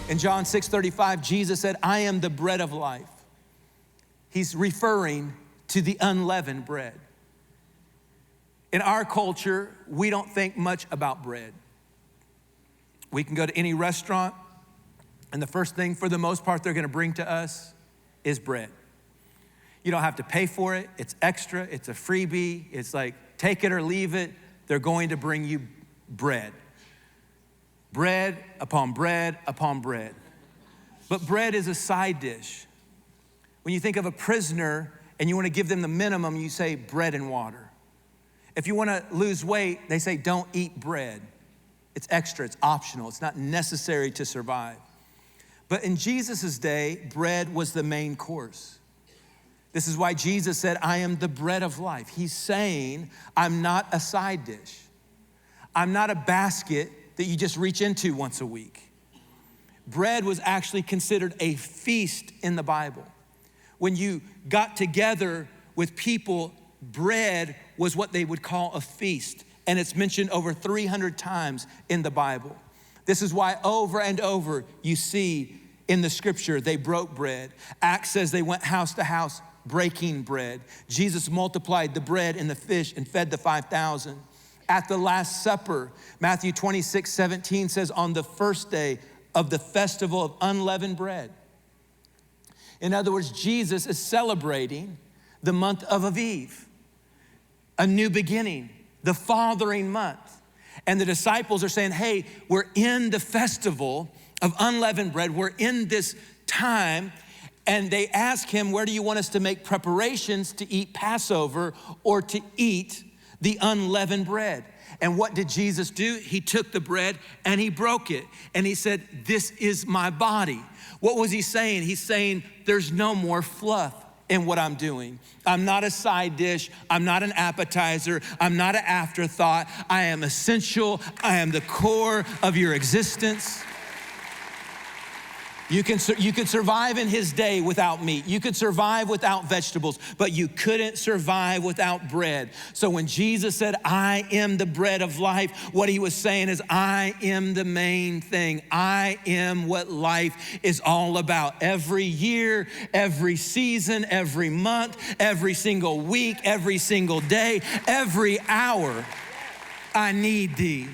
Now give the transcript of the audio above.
In John 6:35, Jesus said, I am the bread of life. He's referring to the unleavened bread. In our culture, we don't think much about bread. We can go to any restaurant, and the first thing, for the most part, they're gonna bring to us is bread. You don't have to pay for it. It's extra, it's a freebie. It's like, take it or leave it. They're going to bring you bread. Bread upon bread upon bread. But bread is a side dish. When you think of a prisoner and you wanna give them the minimum, you say bread and water. If you wanna lose weight, they say don't eat bread. It's extra, it's optional, it's not necessary to survive. But in Jesus' day, bread was the main course. This is why Jesus said, I am the bread of life. He's saying, I'm not a side dish. I'm not a basket that you just reach into once a week. Bread was actually considered a feast in the Bible. When you got together with people, bread was what they would call a feast. And it's mentioned over 300 times in the Bible. This is why over and over you see in the scripture, they broke bread. Acts says they went house to house breaking bread. Jesus multiplied the bread and the fish and fed the 5,000. At the Last Supper, Matthew 26:17 says, on the first day of the festival of unleavened bread. In other words, Jesus is celebrating the month of Aviv, a new beginning, the fathering month. And the disciples are saying, hey, we're in the festival of unleavened bread. We're in this time. And they ask him, where do you want us to make preparations to eat Passover or to eat the unleavened bread? And what did Jesus do? He took the bread and he broke it. And he said, this is my body. What was he saying? He's saying, there's no more fluff in what I'm doing. I'm not a side dish. I'm not an appetizer. I'm not an afterthought. I am essential. I am the core of your existence. You could survive in his day without meat. You could survive without vegetables, but you couldn't survive without bread. So when Jesus said, I am the bread of life, what he was saying is, I am the main thing. I am what life is all about. Every year, every season, every month, every single week, every single day, every hour, I need thee.